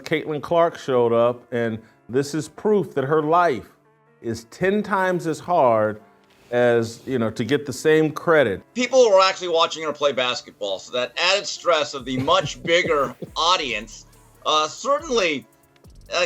Caitlin Clark showed up, and this is proof that her life is 10 times as hard as, to get the same credit. People were actually watching her play basketball, so that added stress of the much bigger audience certainly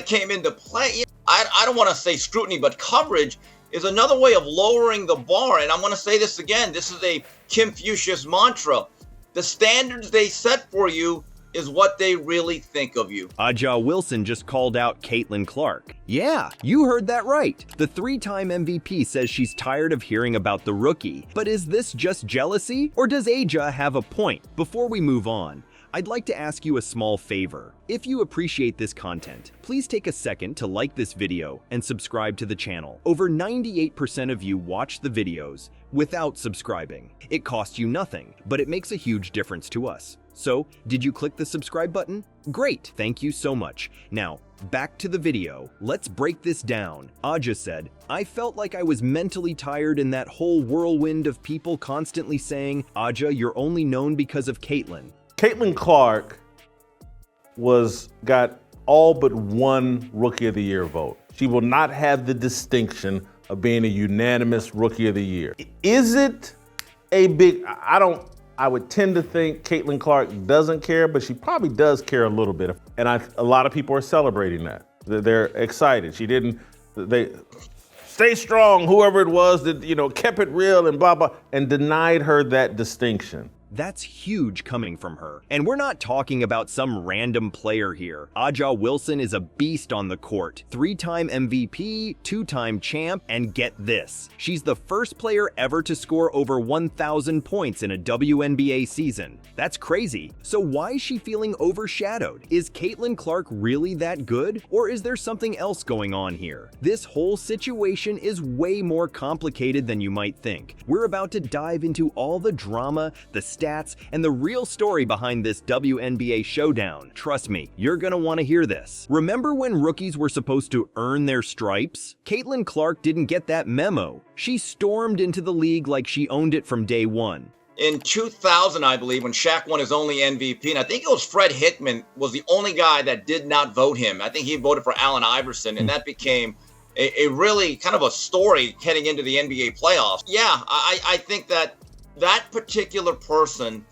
came into play. I don't want to say scrutiny, but coverage is another way of lowering the bar. And I'm going to say this again. This is a Confucius mantra. The standards they set for you is what they really think of you. Aja Wilson just called out Caitlin Clark. Yeah, you heard that right. The three-time MVP says she's tired of hearing about the rookie. But is this just jealousy, or does Aja have a point? Before we move on, I'd like to ask you a small favor. If you appreciate this content, please take a second to like this video and subscribe to the channel. Over 98% of you watch the videos without subscribing. It costs you nothing, but it makes a huge difference to us. So, did you click the subscribe button? Great, thank you so much. Now, back to the video. Let's break this down. Aja said, I felt like I was mentally tired in that whole whirlwind of people constantly saying, Aja, you're only known because of Caitlin. Caitlin Clark got all but one Rookie of the Year vote. She will not have the distinction of being a unanimous Rookie of the Year. Is it a big, I would tend to think Caitlin Clark doesn't care, but she probably does care a little bit. And a lot of people are celebrating that. They're excited. They stay strong, whoever it was that, kept it real and blah, blah, and denied her that distinction. That's huge coming from her. And we're not talking about some random player here. Aja Wilson is a beast on the court. 3-time MVP, 2-time champ, and get this. She's the first player ever to score over 1,000 points in a WNBA season. That's crazy. So why is she feeling overshadowed? Is Caitlin Clark really that good? Or is there something else going on here? This whole situation is way more complicated than you might think. We're about to dive into all the drama, the stats, and the real story behind this WNBA showdown. Trust me, you're gonna want to hear this. Remember when rookies were supposed to earn their stripes? Caitlin Clark didn't get that memo. She stormed into the league like she owned it from day one. In 2000, I believe, when Shaq won his only MVP, and I think it was Fred Hickman was the only guy that did not vote him. I think he voted for Allen Iverson, and that became a really kind of a story heading into the NBA playoffs. Yeah, I think that particular person,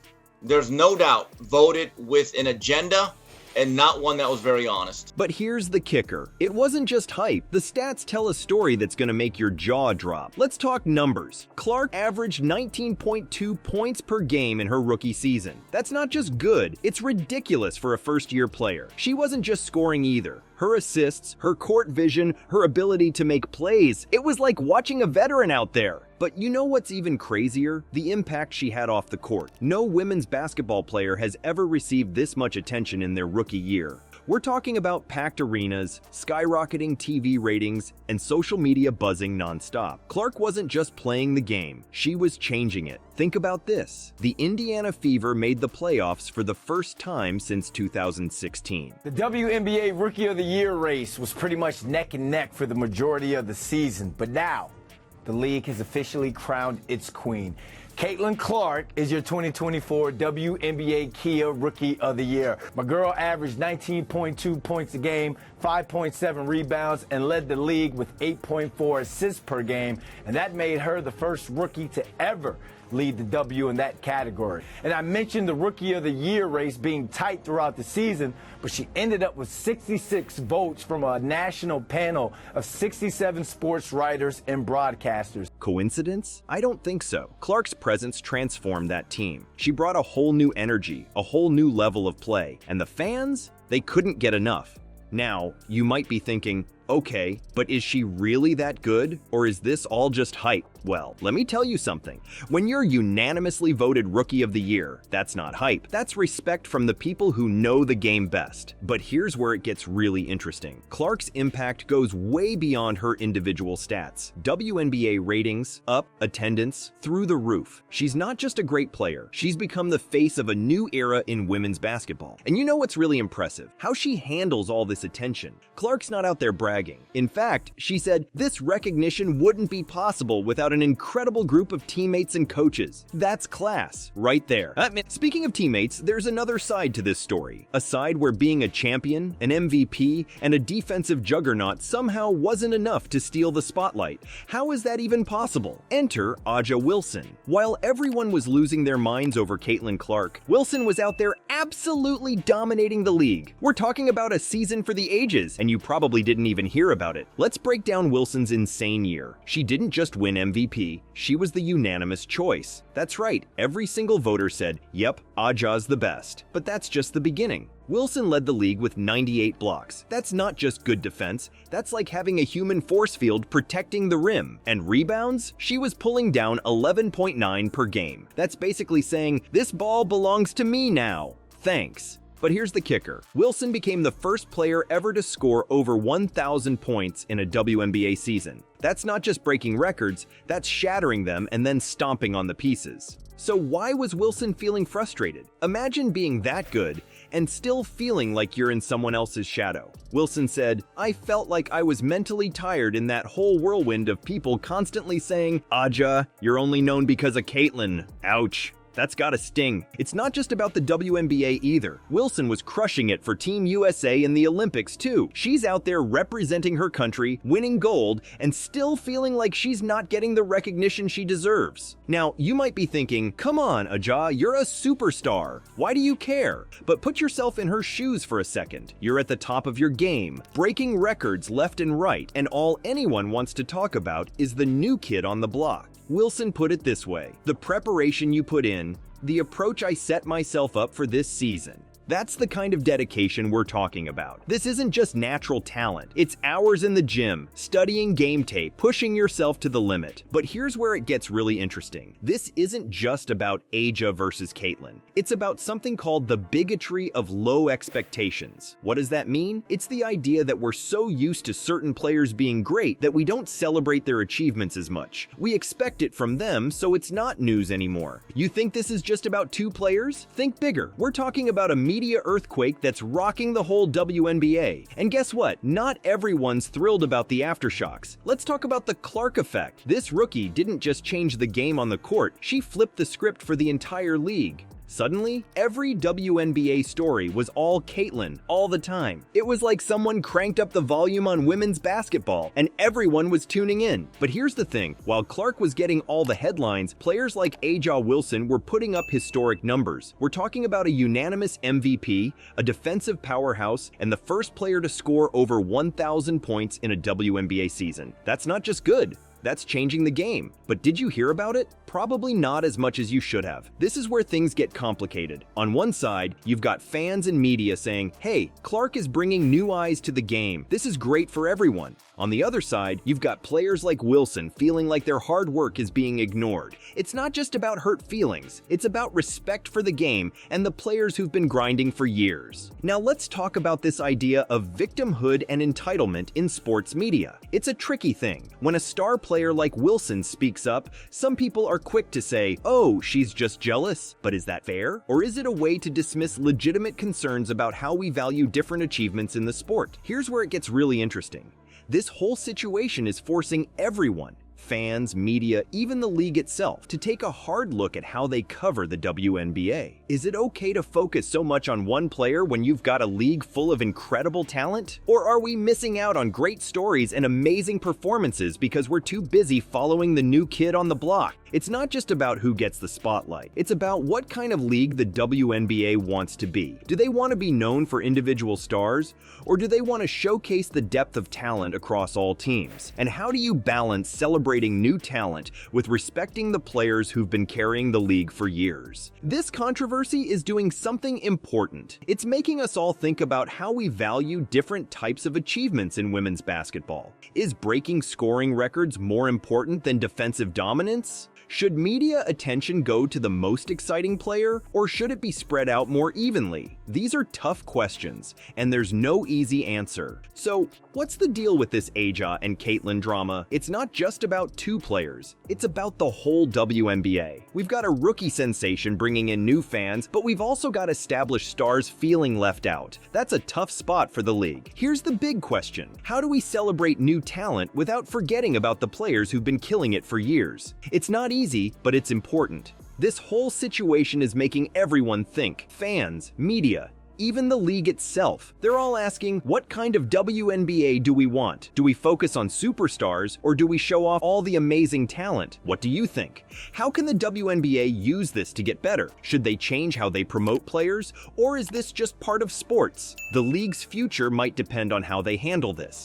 there's no doubt, voted with an agenda and not one that was very honest. But here's the kicker. It wasn't just hype. The stats tell a story that's gonna make your jaw drop. Let's talk numbers. Clark averaged 19.2 points per game in her rookie season. That's not just good, it's ridiculous for a first-year player. She wasn't just scoring either. Her assists, her court vision, her ability to make plays. It was like watching a veteran out there. But you know what's even crazier? The impact she had off the court. No women's basketball player has ever received this much attention in their rookie year. We're talking about packed arenas, skyrocketing TV ratings, and social media buzzing nonstop. Clark wasn't just playing the game, she was changing it. Think about this. The Indiana Fever made the playoffs for the first time since 2016. The WNBA Rookie of the Year race was pretty much neck and neck for the majority of the season, but now the league has officially crowned its queen. Caitlin Clark is your 2024 WNBA Kia Rookie of the Year. My girl averaged 19.2 points a game, 5.7 rebounds, and led the league with 8.4 assists per game. And that made her the first rookie to ever lead the W in that category. And I mentioned the Rookie of the Year race being tight throughout the season, but she ended up with 66 votes from a national panel of 67 sports writers and broadcasters. Coincidence? I don't think so. Clark's presence transformed that team. She brought a whole new energy, a whole new level of play, and the fans, they couldn't get enough. Now, you might be thinking, okay, but is she really that good? Or is this all just hype? Well, let me tell you something. When you're unanimously voted Rookie of the Year, that's not hype. That's respect from the people who know the game best. But here's where it gets really interesting. Clark's impact goes way beyond her individual stats. WNBA ratings, up, attendance, through the roof. She's not just a great player. She's become the face of a new era in women's basketball. And you know what's really impressive? How she handles all this attention. Clark's not out there bragging. In fact, she said, this recognition wouldn't be possible without about an incredible group of teammates and coaches. That's class, right there. Speaking of teammates, there's another side to this story. A side where being a champion, an MVP, and a defensive juggernaut somehow wasn't enough to steal the spotlight. How is that even possible? Enter Aja Wilson. While everyone was losing their minds over Caitlin Clark, Wilson was out there absolutely dominating the league. We're talking about a season for the ages, and you probably didn't even hear about it. Let's break down Wilson's insane year. She didn't just win MVP, she was the unanimous choice. That's right, every single voter said, yep, Aja's the best. But that's just the beginning. Wilson led the league with 98 blocks. That's not just good defense, that's like having a human force field protecting the rim. And rebounds? She was pulling down 11.9 per game. That's basically saying, this ball belongs to me now. Thanks. But here's the kicker. Wilson became the first player ever to score over 1,000 points in a WNBA season. That's not just breaking records, that's shattering them and then stomping on the pieces. So why was Wilson feeling frustrated? Imagine being that good and still feeling like you're in someone else's shadow. Wilson said, I felt like I was mentally tired in that whole whirlwind of people constantly saying, Aja, you're only known because of Caitlin. Ouch. That's gotta sting. It's not just about the WNBA either. Wilson was crushing it for Team USA in the Olympics too. She's out there representing her country, winning gold, and still feeling like she's not getting the recognition she deserves. Now, you might be thinking, come on, Aja, you're a superstar. Why do you care? But put yourself in her shoes for a second. You're at the top of your game, breaking records left and right, and all anyone wants to talk about is the new kid on the block. Wilson put it this way, the preparation you put in, the approach I set myself up for this season. That's the kind of dedication we're talking about. This isn't just natural talent. It's hours in the gym, studying game tape, pushing yourself to the limit. But here's where it gets really interesting. This isn't just about Aja versus Caitlin. It's about something called the bigotry of low expectations. What does that mean? It's the idea that we're so used to certain players being great that we don't celebrate their achievements as much. We expect it from them, so it's not news anymore. You think this is just about two players? Think bigger. We're talking about a media earthquake that's rocking the whole WNBA. And guess what? Not everyone's thrilled about the aftershocks. Let's talk about the Clark effect. This rookie didn't just change the game on the court, she flipped the script for the entire league. Suddenly, every WNBA story was all Caitlin, all the time. It was like someone cranked up the volume on women's basketball, and everyone was tuning in. But here's the thing, while Clark was getting all the headlines, players like Aja Wilson were putting up historic numbers. We're talking about a unanimous MVP, a defensive powerhouse, and the first player to score over 1,000 points in a WNBA season. That's not just good. That's changing the game. But did you hear about it? Probably not as much as you should have. This is where things get complicated. On one side, you've got fans and media saying, hey, Clark is bringing new eyes to the game. This is great for everyone. On the other side, you've got players like Wilson feeling like their hard work is being ignored. It's not just about hurt feelings. It's about respect for the game and the players who've been grinding for years. Now let's talk about this idea of victimhood and entitlement in sports media. It's a tricky thing. When a star player like Wilson speaks up, some people are quick to say, oh, she's just jealous. But is that fair? Or is it a way to dismiss legitimate concerns about how we value different achievements in the sport? Here's where it gets really interesting. This whole situation is forcing everyone, fans, media, even the league itself, to take a hard look at how they cover the WNBA. Is it okay to focus so much on one player when you've got a league full of incredible talent? Or are we missing out on great stories and amazing performances because we're too busy following the new kid on the block? It's not just about who gets the spotlight. It's about what kind of league the WNBA wants to be. Do they want to be known for individual stars? Or do they want to showcase the depth of talent across all teams? And how do you balance celebrating new talent with respecting the players who've been carrying the league for years? This controversy is doing something important. It's making us all think about how we value different types of achievements in women's basketball. Is breaking scoring records more important than defensive dominance? Should media attention go to the most exciting player, or should it be spread out more evenly? These are tough questions, and there's no easy answer. So, what's the deal with this Aja and Caitlyn drama? It's not just about two players, it's about the whole WNBA. We've got a rookie sensation bringing in new fans, but we've also got established stars feeling left out. That's a tough spot for the league. Here's the big question: how do we celebrate new talent without forgetting about the players who've been killing it for years? It's not easy, but it's important. This whole situation is making everyone think. Fans, media, even the league itself. They're all asking, what kind of WNBA do we want? Do we focus on superstars, or do we show off all the amazing talent? What do you think? How can the WNBA use this to get better? Should they change how they promote players, or is this just part of sports? The league's future might depend on how they handle this.